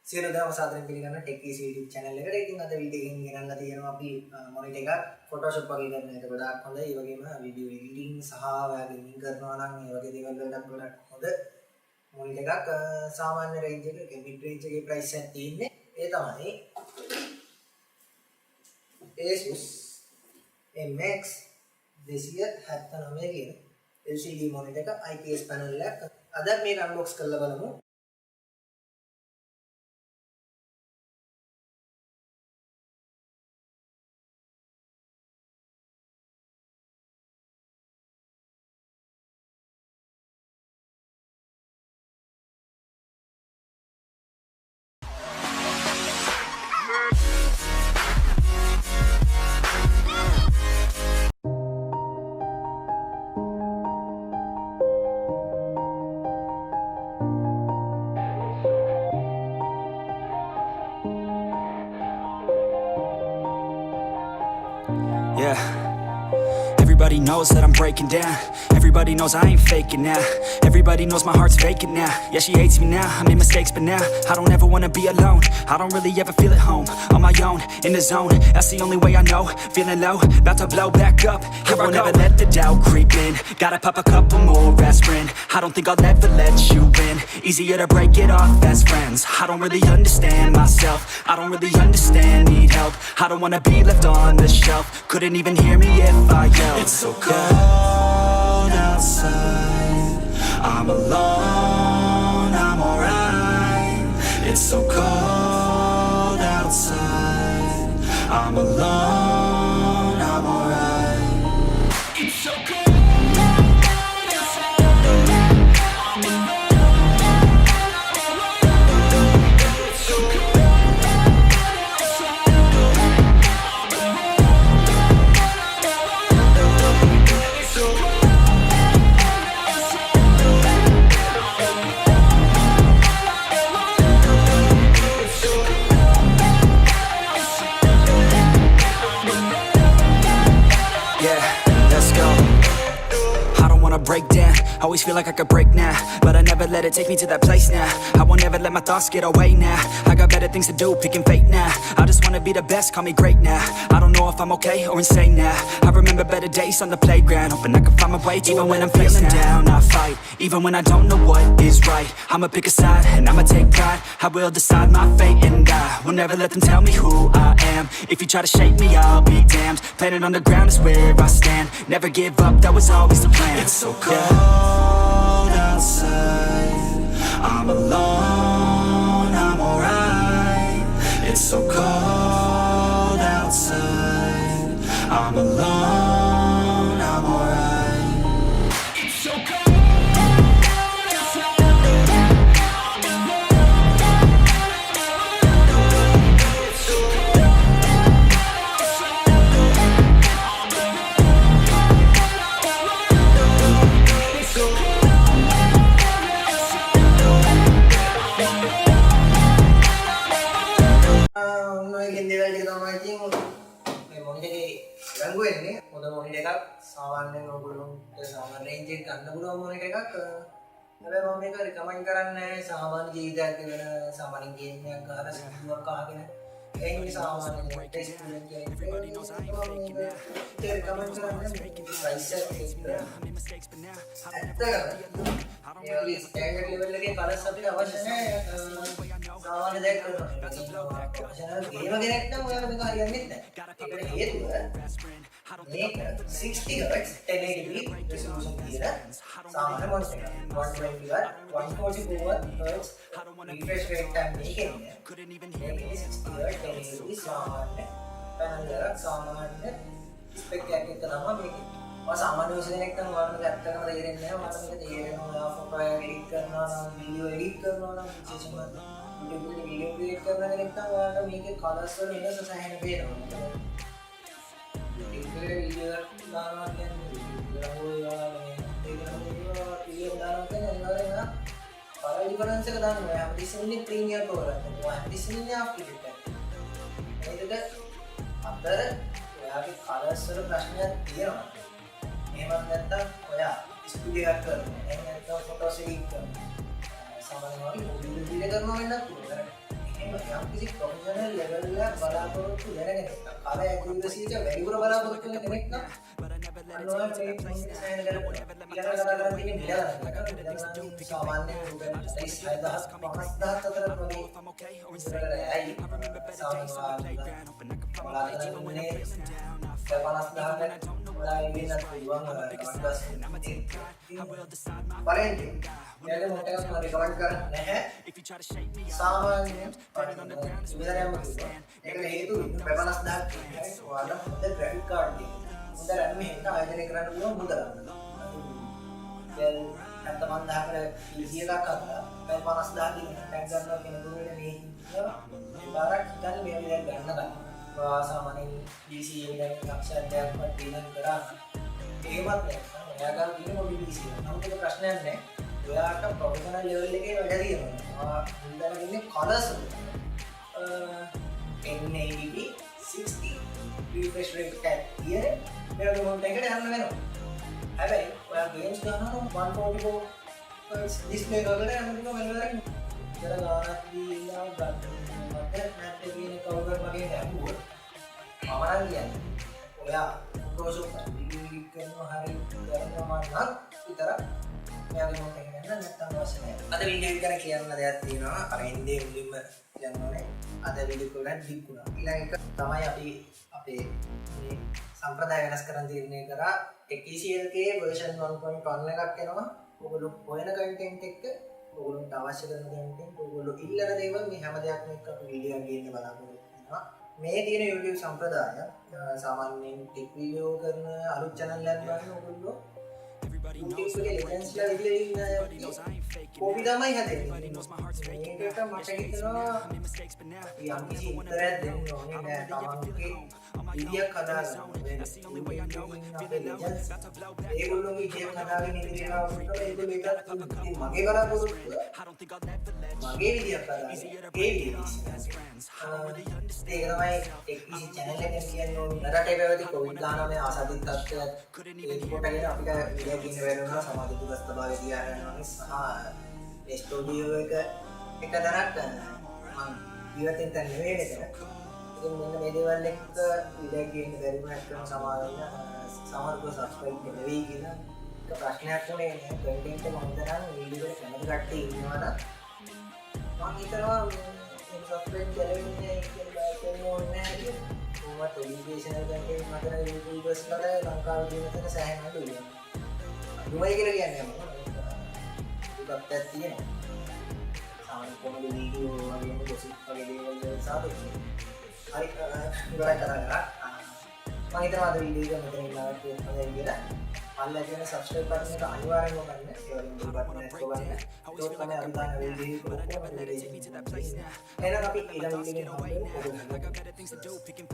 සියලු දම සාදරයෙන් පිළිගන්න ටෙක් ඊසි YouTube channel එකට. ඉතින් අද වීඩියෝ එකකින් ගෙනල්ලා තියෙනවා අපි මොනිටර් එකක් Photoshop වගේ කරන එක ගොඩාක් හොඳයි. ඒ වගේම වීඩියෝ එඩිටිංగ్ සහ ඔයා ගේමින් කරනවා නම් මේ වගේ දේවල් වලට ගොඩක් හොඳ මොනිටර් එකක්. සාමාන්‍ය රේන්ජ් එකේ මිඩ් රේන්ජ් එකේ ප්‍රයිස් එකක් තියෙන්නේ. ඒ තමයි Asus MX279 කියන LCD මොනිටර් එක IPS panel එකක්. අද මේක අන්බොක්ස් කරලා බලමු. Yeah, everybody knows that I'm breaking down. Everybody knows I ain't faking now. Everybody knows my heart's vacant now. Yeah, she hates me now, I made mistakes but now I don't ever wanna be alone. I don't really ever feel at home. On my own, in the zone, that's the only way I know. Feeling low, about to blow back up. Here I won't ever let the doubt creep in. Gotta pop a couple more aspirin. I don't think I'll ever let you in. Easier to break it off best friends. I don't really understand myself. I don't really understand, need help. I don't wanna be left on the shelf. Couldn't even hear me if I yelled. It's so cold outside, I'm alone, I'm alright. It's so cold outside, I'm alone, I'm alright. It's so cold. Break down, always feel like I could break now, but I never let it take me to that place now. I won't ever let my thoughts get away now. I got better things to do, picking fate now. I just wanna be the best, call me great now. I don't know if I'm okay or insane now. I remember better days on the playground, hoping I can find my way. Even when I'm feeling down, I fight. Even when I don't know what is right, I'ma pick a side and I'ma take pride. I will decide my fate and I will never let them tell me who I am. If you try to shake me, I'll be damned. Planet on the ground is where I stand. Never give up, that was always the plan. It's so cold outside, I'm alone, I'm alright. It's so cold outside, I'm alone, I'm alright. It's so cold. සාමාන්‍යයෙන් ඔයගොල්ලොන්ට සාමාන්‍ය Range එක ගන්න පුළුවන් monitor එකක්. හැබැයි මම මේක රිකමන්ඩ් කරන්නේ සාමාන්‍ය ජීවිතයක් ගෙවන සාමාන්‍ය ගේම් එකක් ගහලා සිදුවක් අහගෙන ඒ සාමාන්‍ය ටෙස්ට් ස්ටුඩන්ට් කෙනෙක් ඒක රිකමන්ඩ් කරන්නේ ප්‍රයිස් එක ඒ වගේ ස්ටෑන්ඩඩ් ලෙවල් එකේ කලර්ස් අපිට අවශ්‍ය නැහැ. සාමාන්‍ය දෙයක් කරනවා. ප්‍රොෆෙෂනල් ගේම කෙනෙක් නම් ඔයාලා මේක හරියන්නේ නැහැ. ඒකට හේතුව මේක 60 Hz 1080p resolution තියෙන සාමාන්‍ය මොනිටර් එකක්. 120 Hz 144 Hz refresh rate time මේකේ ඉන්නේ. මේක 60 Hz 1080p සාමාන්‍ය panel එකක් සාමාන්‍ය spec එකක් එක තමයි මේකේ. ඔය සාමාන්‍ය විශ්ල කෙනෙක් නම් ඔයාලට ඇත්තටම තේරෙන්නේ නැහැ. ඔයාලට මේක තේරෙනවා ඔයා ෆොටෝ එඩිට් කරනවා නම් වීඩියෝ එඩිට් කරනවා නම් විශේෂයෙන්ම YouTube එකේ වීඩියෝ ක්‍රියේට් කරන කෙනෙක් නම් ඔයාලට මේකේ කලර්ස් වල වෙනස සෑහෙන පේනවා. video දානවා කියන්නේ video දානවා කියන්නේ කලර් ඩිෆරන්ස් එක දානවා. හැමතිස්සෙම ඉන්නේ ප්‍රීමියර් කවර් එකක්. ඔයා හැමතිස්සෙම ඉන්නේ අප්ලිකේට් එකක්. ඒකද අතර ඔයාගේ කලර්ස් වල ප්‍රශ්නයක් තියෙනවා. එහෙම නැත්නම් ඔයා ස්ටුඩියෝ එකක් කරනවා. එහෙම නැත්නම් ෆොටෝස් එඩිට් කරනවා. සාමාන්‍යයෙන් වීඩියෝ කරනවා වෙනත් පුළුවන්. එහෙම යම් කිසි ප්‍රොෆෙෂනල් ලෙවල් එක බලාපොරොත්තු දැනගෙන අර ඇකියුරසි එක වැඩිපුර බලාපොරොත්තු වෙන කෙනෙක් නම් අන්නෝන් මේ ඩිසයින් කරලා ඊළඟ කතා කරලා තියෙන මිල සාමාන්‍යයෙන් රුපියල් 60000 5000 අතර වගේ ඇයි සාමාන්‍යයෙන් 50000කට වෙනත් පුළුවන් පරෙන්ටි එයාගේ මොකක්ද මම රිකමන්ඩ් කරන්නේ නැහැ සාමාන්‍යයෙන් ඉවරයන්ම ඒකට හේතුව 50000ක් කියන්නේ ඔයාලා හොඳ ග්‍රැෆික් කාඩ් එකක් හොඳ RAM එකක් ආයතනය කරන්න පුළුවන් මුදලක් දැන් 70000කට PC එකක් අරලා 50000 දින ටැග් ගන්නවා කෙනෙකුට මේ බාරක් ගන්න මේ විදිහට ගන්න සාමාන්‍යයෙන් PC එකේ ලක්ෂයක් වත් දිනන කරා එහෙමත් නැත්නම් එයා ගන්න තියෙන මොබිල් PC එක. නමුත් ඒක ප්‍රශ්නයක් නෑ. ඔයාට ප්‍රොෆෙෂනල් ලෙවල් එකේ වැඩ තියෙනවා. මුලින්ම ඉන්නේ කලර්ස් N80p 60 refresh rate එකක් තියෙන මේක මොකක්ද එකට යන්න වෙනවා. හැබැයි ඔයා ගේම්ස් ගන්නවා 144 Hz display එකකට යන්න පුළුවන් වෙලාවකින්. ඉතල ගානක් දීලා ගන්න. මට නැත් කියන කවුරුත් මගේ නැහුවොත් මම නම් කියන්නේ ඔයා Photoshop ඩිලීට් කරනවා හරි කරනවා නම් විතරක් මෙයාගේ මොකක්ද කියන්නේ නැත්තම් අවශ්‍ය නැහැ. අද වීඩියෝ එක ගැන කියන්න දෙයක් තියෙනවා. අර ඉන්දේ මුලින්ම කියනවානේ අද වීඩියෝ එක දික්ුණා. ඊළඟ එක තමයි අපි අපේ මේ සම්ප්‍රදාය වෙනස් කරන්න තීරණය කරා ටෙක්නිෂියල් එකේ version 1.1 එකක් එනවා. ඔයගොල්ලෝ හොයන content එක ඔයගොල්ලන්ට අවශ්‍ය කරන content ඔයගොල්ලෝ ඉල්ලන දේවල් මේ හැම දෙයක්ම එක්ක අපි වීඩියෝ එකක් ගේන්න බලාපොරොත්තු වෙනවා. මේ තියෙන YouTube සම්ප්‍රදාය සාමාන්‍යයෙන් ටෙක් වීඩියෝ කරන අලුත් channel එකක් ගන්න ඔයගොල්ලෝ YouTube එකේ legends ලා විදිහට ඉන්න කොපි තමයි හැදෙන්නේ. මේකට මට හිතෙනවා යම් කිසි උත්තරයක් දෙන්න ඕනේ නෑ තමන්ගේ විදියක් හදාගන්න. ඒගොල්ලෝගේ විදියක් හදාගෙන ඉඳලා ඒගොල්ලෝ ඒකත් මගේ බලාපොරොත්තුව මගේ විදියක් හදාගන්න. ඒ විදිය. ඒක තමයි ටෙක්නිෂි channel එකෙන් කියන්නේ රටේ පැවති COVID-19 ආසාදිත තත්ත්වයක් ඒක කොටගෙන අපිට විදියක් ඉන්න වෙනවා සමාජ දුරස්ථභාවය තියාගන්න සහ ස්ටුඩියෝ එක දරක් මම ජීවිතෙන් තන නෙවෙයි නේද. ඉතින් මෙන්න මේ දේවල් එක්ක විදියක් ගේන්න බැරි වුණාට කරන සමහරව සබ්ස්ක්‍රයිබ් නෙවෙයි කියන එක ප්‍රශ්නයක් තුනේ නේ. කන්ටෙන්ට් එක හොඳ නම් වීඩියෝ එක කැමති කට්ටිය ඉන්නවා නම් මම හිතනවා සබ්ස්ක්‍රයිබ් කරන්නේ කියලා ඕනේ නැහැ. කොහොමද එඩියුකේෂනල් කන්ටෙන්ට් මතර YouTubers වල ලංකාවේ තියෙන සෑහෙන අඩුයි. දුවයි කියලා කියන්නේ මොකක්ද? ඒකත් තියෙනවා. සාමාන්‍ය කොමඩි වීඩියෝ වගේ ගොසිප් වගේ දේවල් වල සාපේක්ෂව. හරි ඉවරයි කරලා මම හිතනවා අද වීඩියෝ එක මෙතන ඉන්නවට හොඳයි කියලා. අල්ලා කියන සබ්ස්ක්‍රයිබ් බටන් එක අනිවාර්යෙන්ම කරන්න. ඒ වගේම බෙල් බටන් එක ඔබන්න. ඒක තමයි අනිවාර්ය වීඩියෝ එක කොහොමද එහෙනම් අපි ඊළඟ වීඩියෝ එකේ